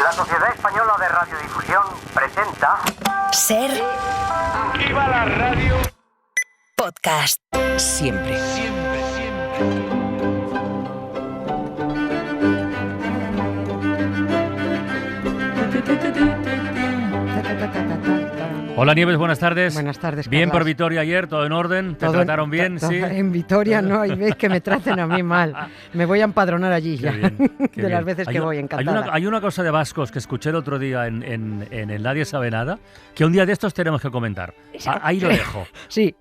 La Sociedad Española de Radiodifusión presenta... Ser... ¡Viva la radio! Podcast. Siempre. Siempre, siempre. Hola Nieves, buenas tardes. Buenas tardes, Bien Carlas. por Vitoria ayer, todo en orden, te trataron bien, sí. En Vitoria no, hay veces que me traten a mí mal. Me voy a empadronar allí Qué ya, bien, qué de las bien. veces que voy, encantada. Hay una cosa de vascos que escuché el otro día en el Nadie Sabe Nada, que un día de estos tenemos que comentar. Ahí lo dejo. Sí.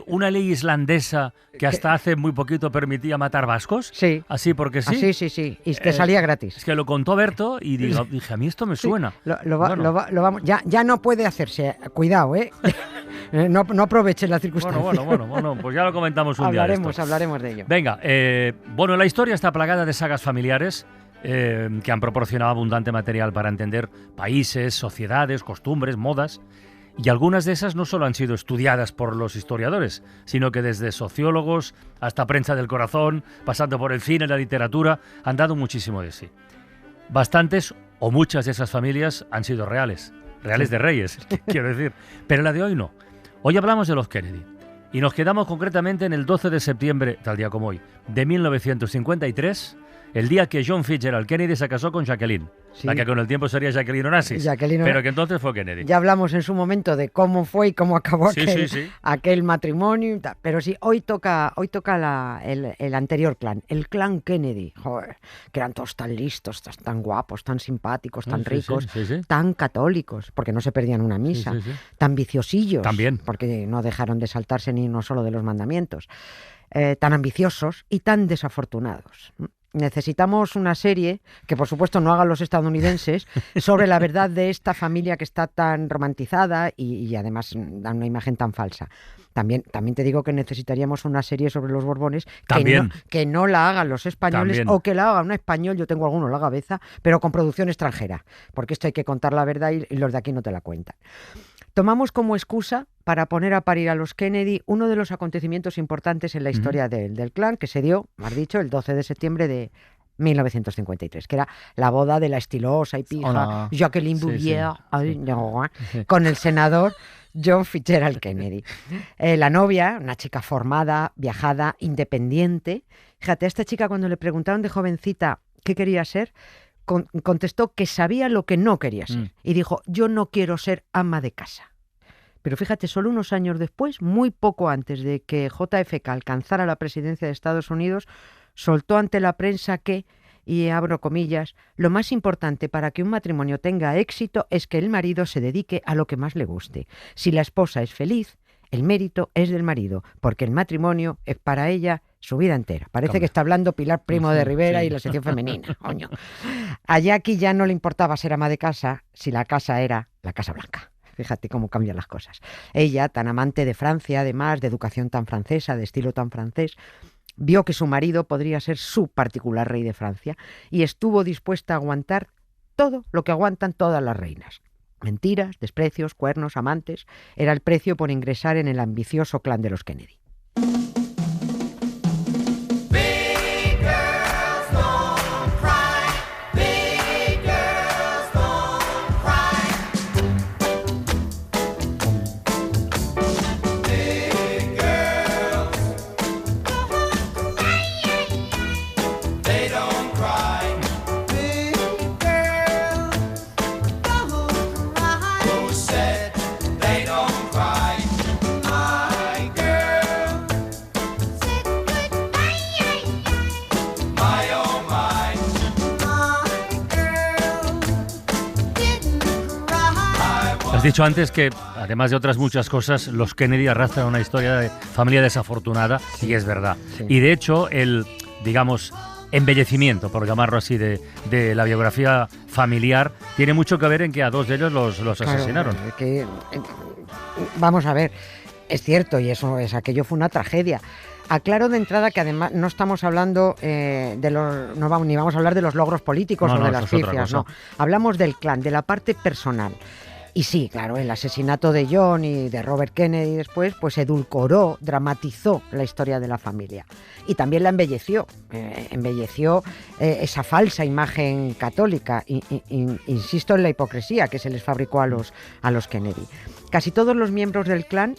Una ley islandesa que hasta hace muy poquito permitía matar vascos. Sí. Así porque sí. Sí. Y te salía gratis. Es que lo contó Berto y dije, a mí esto me suena. Ya no puede hacerse. Cuidado, ¿eh? No aproveches la circunstancia. Bueno, pues ya lo comentamos un día de esto. Hablaremos de ello. Venga, la historia está plagada de sagas familiares que han proporcionado abundante material para entender países, sociedades, costumbres, modas. Y algunas de esas no solo han sido estudiadas por los historiadores, sino que desde sociólogos hasta prensa del corazón, pasando por el cine, la literatura, han dado muchísimo de sí. Bastantes o muchas de esas familias han sido reales de reyes, quiero decir, pero la de hoy no. Hoy hablamos de los Kennedy y nos quedamos concretamente en el 12 de septiembre, tal día como hoy, de 1953, el día que John Fitzgerald Kennedy se casó con Jacqueline, Sí. la que con el tiempo sería Jacqueline Onassis, pero que entonces fue Kennedy. Ya hablamos en su momento de cómo fue y cómo acabó aquel matrimonio y tal. Pero sí, hoy toca el anterior clan, el clan Kennedy. Joder, que eran todos tan listos, tan guapos, tan simpáticos, tan ricos, tan católicos, porque no se perdían una misa, tan viciosillos, también, porque no dejaron de saltarse ni uno solo de los mandamientos, tan ambiciosos y tan desafortunados. Necesitamos una serie, que por supuesto no hagan los estadounidenses, sobre la verdad de esta familia que está tan romantizada y además da una imagen tan falsa. También te digo que necesitaríamos una serie sobre los Borbones que no la hagan los españoles o que la haga un español, yo tengo alguno en la cabeza, pero con producción extranjera, porque esto hay que contar la verdad y los de aquí no te la cuentan. Tomamos como excusa para poner a parir a los Kennedy uno de los acontecimientos importantes en la historia del clan, que se dio, más dicho, el 12 de septiembre de 1953, que era la boda de la estilosa y pija Jacqueline Bouvier con el senador John Fitzgerald Kennedy. La novia, una chica formada, viajada, independiente. Fíjate, a esta chica cuando le preguntaron de jovencita qué quería ser, contestó que sabía lo que no quería ser y dijo, yo no quiero ser ama de casa. Pero fíjate, solo unos años después, muy poco antes de que JFK alcanzara la presidencia de Estados Unidos, soltó ante la prensa que, y abro comillas, lo más importante para que un matrimonio tenga éxito es que el marido se dedique a lo que más le guste. Si la esposa es feliz, el mérito es del marido, porque el matrimonio es para ella su vida entera. Parece que está hablando Pilar Primo de Rivera y la sección femenina. Coño. A Jackie ya no le importaba ser ama de casa si la casa era la Casa Blanca. Fíjate cómo cambian las cosas. Ella, tan amante de Francia, además, de educación tan francesa, de estilo tan francés, vio que su marido podría ser su particular rey de Francia y estuvo dispuesta a aguantar todo lo que aguantan todas las reinas. Mentiras, desprecios, cuernos, amantes, era el precio por ingresar en el ambicioso clan de los Kennedy. Has dicho antes que, además de otras muchas cosas, los Kennedy arrastran una historia de familia desafortunada, y es verdad. Sí. Y de hecho, el, digamos, embellecimiento, por llamarlo así, de la biografía familiar, tiene mucho que ver en que a dos de ellos los asesinaron. Vamos a ver, es cierto, y aquello fue una tragedia. Aclaro de entrada que además no estamos hablando ni vamos a hablar de los logros políticos o de las pifias, no. Hablamos del clan, de la parte personal. Y sí, claro, el asesinato de John y de Robert Kennedy después, pues edulcoró, dramatizó la historia de la familia. Y también la embelleció, esa falsa imagen católica, insisto en la hipocresía que se les fabricó a los Kennedy. Casi todos los miembros del clan,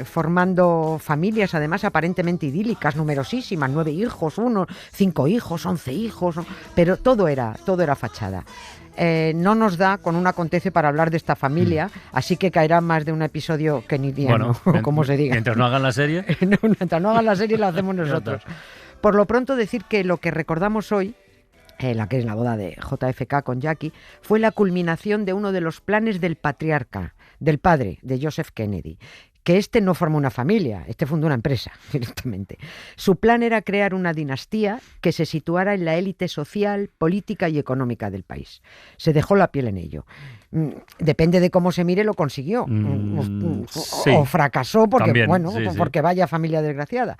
formando familias además aparentemente idílicas, numerosísimas, 9 hijos, 5 hijos, 11 hijos, pero todo era fachada. No nos da con un acontece para hablar de esta familia, así que caerá más de un episodio kennydiano, como se diga. Mientras no hagan la serie. Mientras no hagan la serie, la hacemos nosotros. Por lo pronto, decir que lo que recordamos hoy, la que es la boda de JFK con Jackie, fue la culminación de uno de los planes del patriarca, del padre de Joseph Kennedy, que este no formó una familia, este fundó una empresa directamente. Su plan era crear una dinastía que se situara en la élite social, política y económica del país. Se dejó la piel en ello. Depende de cómo se mire, lo consiguió. Sí. O fracasó porque, También, porque vaya familia desgraciada.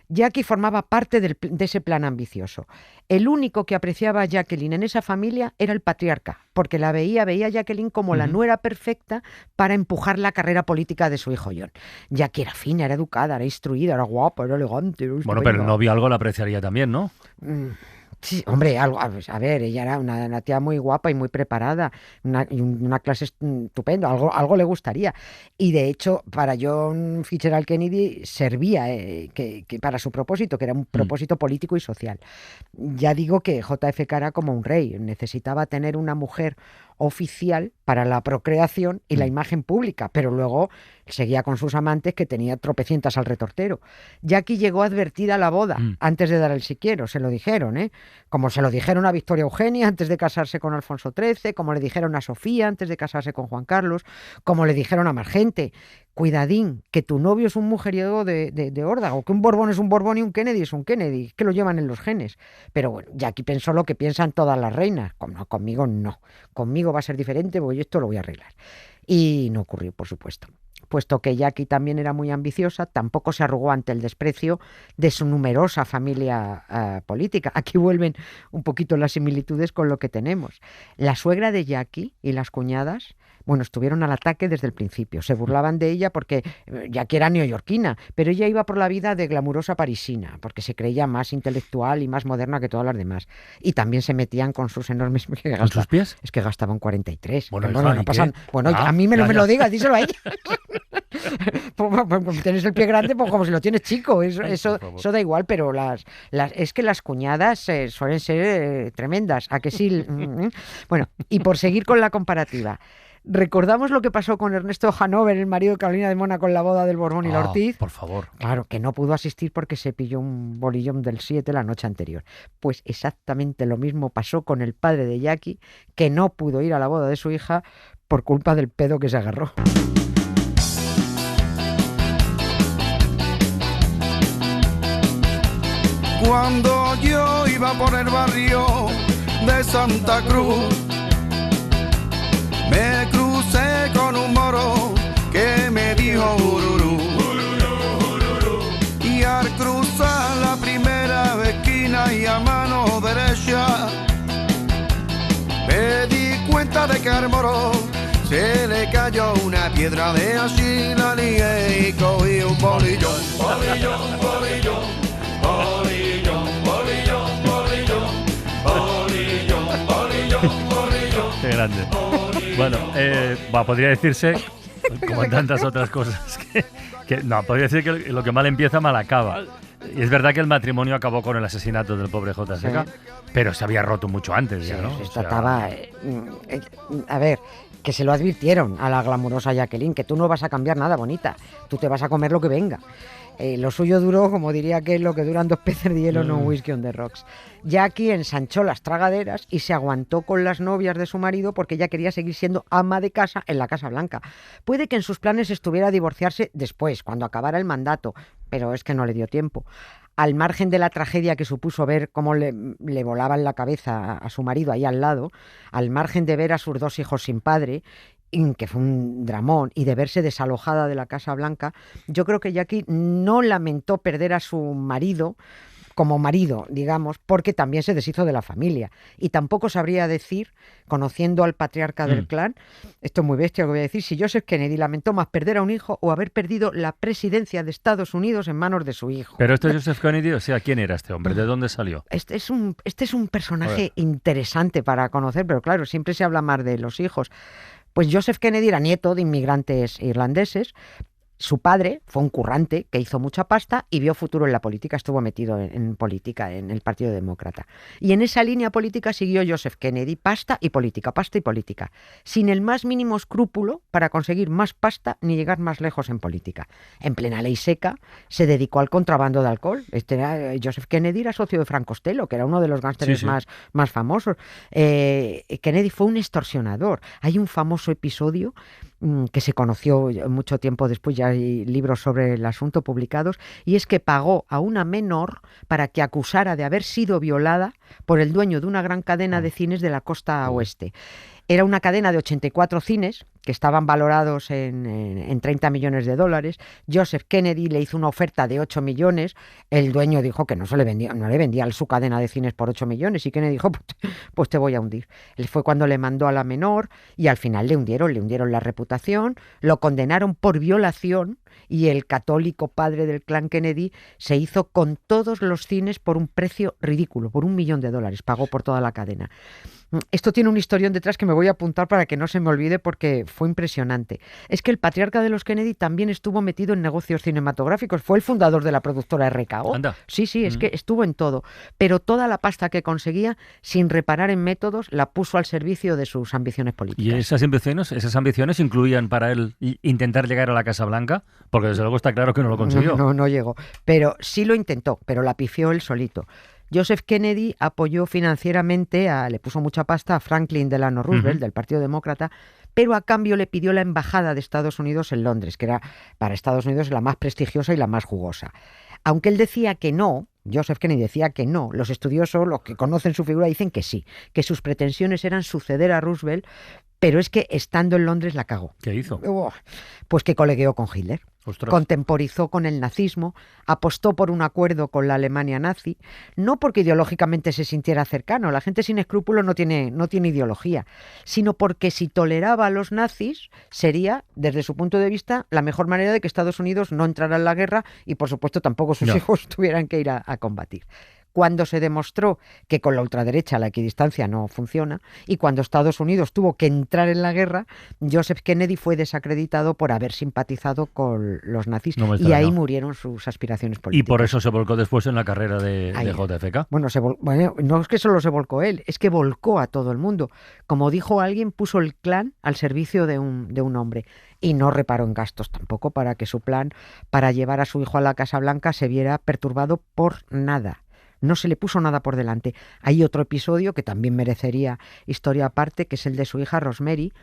Jackie formaba parte de ese plan ambicioso. El único que apreciaba a Jacqueline en esa familia era el patriarca, porque veía a Jacqueline como la nuera perfecta para empujar la carrera política de su hijo John. Jackie era fina, era educada, era instruida, era guapa, era elegante. Bueno, pero el novio algo la apreciaría también, ¿no? Sí, hombre, algo, a ver, ella era una tía muy guapa y muy preparada, una clase estupenda, algo le gustaría. Y de hecho, para John Fitzgerald Kennedy servía que para su propósito, que era un propósito político y social. Ya digo que JFK era como un rey, necesitaba tener una mujer oficial para la procreación y la imagen pública, pero luego seguía con sus amantes que tenía tropecientas al retortero. Jackie llegó advertida a la boda antes de dar el si quiero, se lo dijeron, como se lo dijeron a Victoria Eugenia antes de casarse con Alfonso XIII, como le dijeron a Sofía antes de casarse con Juan Carlos, como le dijeron a más gente. Cuidadín, que tu novio es un mujeriego de órdago, que un Borbón es un Borbón y un Kennedy es un Kennedy, que lo llevan en los genes. Pero bueno, Jackie pensó lo que piensan todas las reinas. Conmigo no. Conmigo va a ser diferente porque yo esto lo voy a arreglar. Y no ocurrió, por supuesto. Puesto que Jackie también era muy ambiciosa, tampoco se arrugó ante el desprecio de su numerosa familia política. Aquí vuelven un poquito las similitudes con lo que tenemos. La suegra de Jackie y las cuñadas, estuvieron al ataque desde el principio. Se burlaban de ella porque Jackie era neoyorquina, pero ella iba por la vida de glamurosa parisina, porque se creía más intelectual y más moderna que todas las demás. Y también se metían con sus enormes... ¿Con sus pies? Es que gastaban 43. Bueno, no pasan... A mí me lo diga, díselo a ella. Pues tienes el pie grande, pues como si lo tienes chico. Eso da igual, pero es que las cuñadas suelen ser tremendas. ¿A que sí? Bueno, y por seguir con la comparativa... ¿Recordamos lo que pasó con Ernesto Hanover, el marido de Carolina de Mónaco, en la boda del Borbón y la Ortiz? Por favor. Claro, que no pudo asistir porque se pilló un bolillón del 7 la noche anterior. Pues exactamente lo mismo pasó con el padre de Jackie, que no pudo ir a la boda de su hija por culpa del pedo que se agarró. Cuando yo iba por el barrio de Santa Cruz, me crucé con un moro que me dijo ururú. Y al cruzar la primera esquina y a mano derecha, me di cuenta de que al moro se le cayó una piedra de así, la lié y cogí un bolillón. Bolillón, bolillón, bolillón, bolillón, bolillón, bolillón, bolillón, bolillón. Qué grande. Bueno, podría decirse, como en tantas otras cosas, podría decir que lo que mal empieza, mal acaba. Y es verdad que el matrimonio acabó con el asesinato del pobre JFK, pero se había roto mucho antes, ya, ¿no? A ver, que se lo advirtieron a la glamurosa Jacqueline, que tú no vas a cambiar nada, bonita, tú te vas a comer lo que venga. Lo suyo duró, como diría que lo que duran 2 peces de hielo, no un whisky on the rocks. Jackie ensanchó las tragaderas y se aguantó con las novias de su marido porque ella quería seguir siendo ama de casa en la Casa Blanca. Puede que en sus planes estuviera divorciarse después, cuando acabara el mandato, pero es que no le dio tiempo. Al margen de la tragedia que supuso ver cómo le volaban la cabeza a su marido ahí al lado, al margen de ver a sus 2 hijos sin padre, que fue un dramón, y de verse desalojada de la Casa Blanca, yo creo que Jackie no lamentó perder a su marido como marido, digamos, porque también se deshizo de la familia. Y tampoco sabría decir, conociendo al patriarca del clan, esto es muy bestia lo que voy a decir, si Joseph Kennedy lamentó más perder a un hijo o haber perdido la presidencia de Estados Unidos en manos de su hijo. Pero este Joseph Kennedy, o sea, ¿quién era este hombre? ¿De dónde salió? Este es un personaje interesante para conocer, pero claro, siempre se habla más de los hijos. Pues Joseph Kennedy era nieto de inmigrantes irlandeses. Su padre fue un currante que hizo mucha pasta y vio futuro en la política, estuvo metido en política, en el Partido Demócrata. Y en esa línea política siguió Joseph Kennedy, pasta y política, sin el más mínimo escrúpulo para conseguir más pasta ni llegar más lejos en política. En plena ley seca se dedicó al contrabando de alcohol. Joseph Kennedy era socio de Frank Costello, que era uno de los gángsteres más famosos. Kennedy fue un extorsionador. Hay un famoso episodio que se conoció mucho tiempo después, ya hay libros sobre el asunto publicados, y es que pagó a una menor para que acusara de haber sido violada por el dueño de una gran cadena de cines de la costa oeste. Era una cadena de 84 cines que estaban valorados en 30 millones de dólares. Joseph Kennedy le hizo una oferta de 8 millones. El dueño dijo que no le vendía su cadena de cines por 8 millones y Kennedy dijo, pues te voy a hundir. Él fue cuando le mandó a la menor y al final le hundieron la reputación, lo condenaron por violación y el católico padre del clan Kennedy se hizo con todos los cines por un precio ridículo, por $1 millón. Pagó por toda la cadena. Esto tiene un historión detrás que me voy a apuntar para que no se me olvide porque fue impresionante. Es que el patriarca de los Kennedy también estuvo metido en negocios cinematográficos. Fue el fundador de la productora RKO. Anda. Sí, es que estuvo en todo. Pero toda la pasta que conseguía, sin reparar en métodos, la puso al servicio de sus ambiciones políticas. ¿Y esas ambiciones incluían para él intentar llegar a la Casa Blanca? Porque desde luego está claro que no lo consiguió. No llegó. Pero sí lo intentó, pero la pifió él solito. Joseph Kennedy apoyó financieramente, le puso mucha pasta a Franklin Delano Roosevelt, del Partido Demócrata, pero a cambio le pidió la embajada de Estados Unidos en Londres, que era para Estados Unidos la más prestigiosa y la más jugosa. Aunque él decía que no, Joseph Kennedy decía que no, los estudiosos, los que conocen su figura, dicen que sí, que sus pretensiones eran suceder a Roosevelt, pero es que estando en Londres la cagó. ¿Qué hizo? Pues que colegueó con Hitler. Ostras. Contemporizó con el nazismo, apostó por un acuerdo con la Alemania nazi, no porque ideológicamente se sintiera cercano, la gente sin escrúpulos no tiene ideología, sino porque si toleraba a los nazis sería, desde su punto de vista, la mejor manera de que Estados Unidos no entrara en la guerra y, por supuesto, tampoco sus hijos tuvieran que ir a combatir. Cuando se demostró que con la ultraderecha la equidistancia no funciona y cuando Estados Unidos tuvo que entrar en la guerra, Joseph Kennedy fue desacreditado por haber simpatizado con los nazis y ahí murieron sus aspiraciones políticas. Y por eso se volcó después en la carrera de JFK. Bueno, no es que solo se volcó él, es que volcó a todo el mundo. Como dijo alguien, puso el clan al servicio de un hombre. Y no reparó en gastos tampoco para que su plan para llevar a su hijo a la Casa Blanca se viera perturbado por nada. No se le puso nada por delante. Hay otro episodio que también merecería historia aparte, que es el de su hija Rosemary.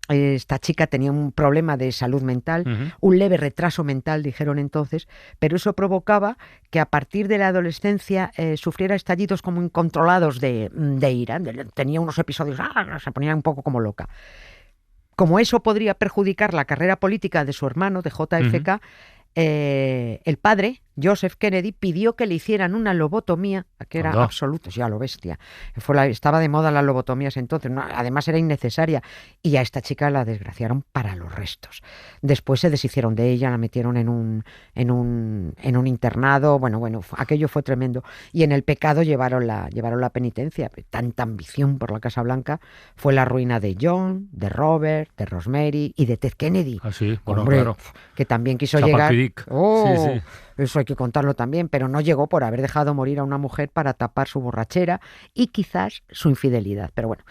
Esta chica tenía un problema de salud mental, un leve retraso mental, dijeron entonces, pero eso provocaba que a partir de la adolescencia sufriera estallidos como incontrolados de ira. Tenía unos episodios, se ponía un poco como loca. Como eso podría perjudicar la carrera política de su hermano, de JFK, el padre, Joseph Kennedy, pidió que le hicieran una lobotomía, que era absoluto, ya lo bestia. Estaba de moda las lobotomías entonces, además era innecesaria, y a esta chica la desgraciaron para los restos. Después se deshicieron de ella, la metieron en un internado, bueno, aquello fue tremendo. Y en el pecado llevaron la penitencia. Tanta ambición por la Casa Blanca fue la ruina de John, de Robert, de Rosemary y de Ted Kennedy. Ah, sí, bueno, hombre, claro. Que también quiso llegar. Sí. Eso hay que contarlo también, pero no llegó por haber dejado morir a una mujer para tapar su borrachera y quizás su infidelidad. Pero bueno,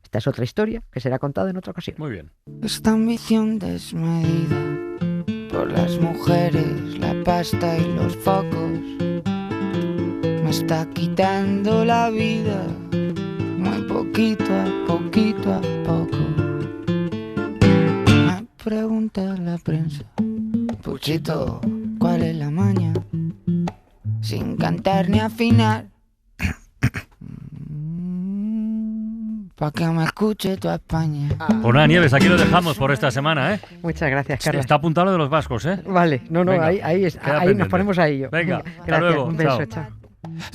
esta es otra historia que será contada en otra ocasión. Muy bien. Esta ambición desmedida por las mujeres, la pasta y los focos me está quitando la vida, muy poquito a poco. Me pregunta la prensa, Puchito, ¿cuál es la maña? Sin cantar ni afinar, pa' que me escuche toda España. Pues nada, Nieves, aquí lo dejamos por esta semana, ¿eh? Muchas gracias, Carlos. Está apuntado lo de los vascos, ¿eh? Vale, Venga, ahí nos ponemos a ello. Venga, hasta gracias, luego. un beso, Chao. chao.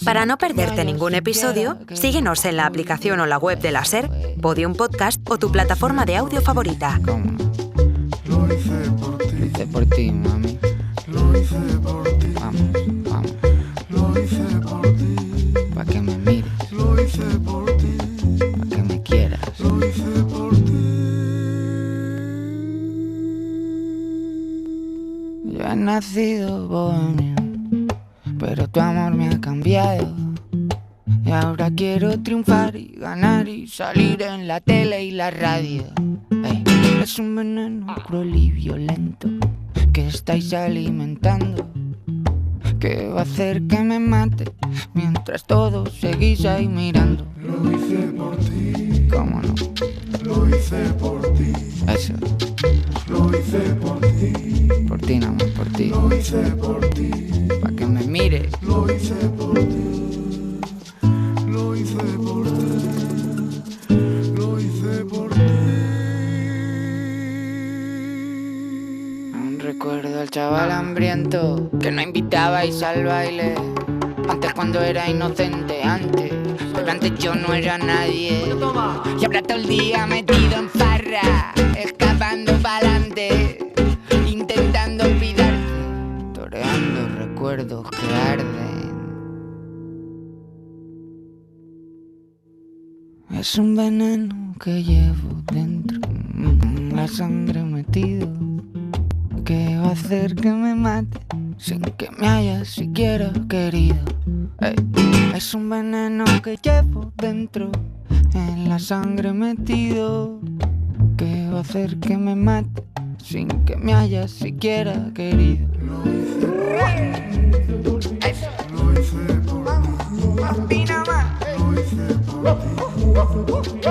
Para no perderte ningún episodio, síguenos en la aplicación o la web de la SER, Podium Podcast o tu plataforma de audio favorita. ¿Cómo no? Lo hice por ti, mami. Vamos, vamos. Pa' que me mires. Pa' que me quieras. Yo he nacido bohemio, pero tu amor me ha cambiado. Y ahora quiero triunfar y ganar y salir en la tele y la radio. Ey, es un veneno cruel y violento que estáis alimentando, que va a hacer que me mate mientras todos seguís ahí mirando. Lo hice por ti. ¿Cómo no? Lo hice por ti. Eso. Lo hice por ti. Por ti, nada más por ti. Lo hice por ti. Pa' que me mires. Lo hice por ti. Lo hice por ti. Lo hice por ti. Aún recuerdo al chaval hambriento que no invitabais al baile. Antes cuando era inocente, antes. Pero antes yo no era nadie. Y ahora todo el día metido en farra, escapando pa'lante, intentando olvidarte, toreando recuerdos que arden. Es un veneno que llevo dentro, la sangre metido, que va a hacer que me mate sin que me hayas siquiera querido. Ey, es un veneno que llevo dentro, en la sangre metido, que va a hacer que me mate sin que me hayas siquiera querido. Lo hice por ti. Lo hice por ti. Opina más. Lo hice por ti.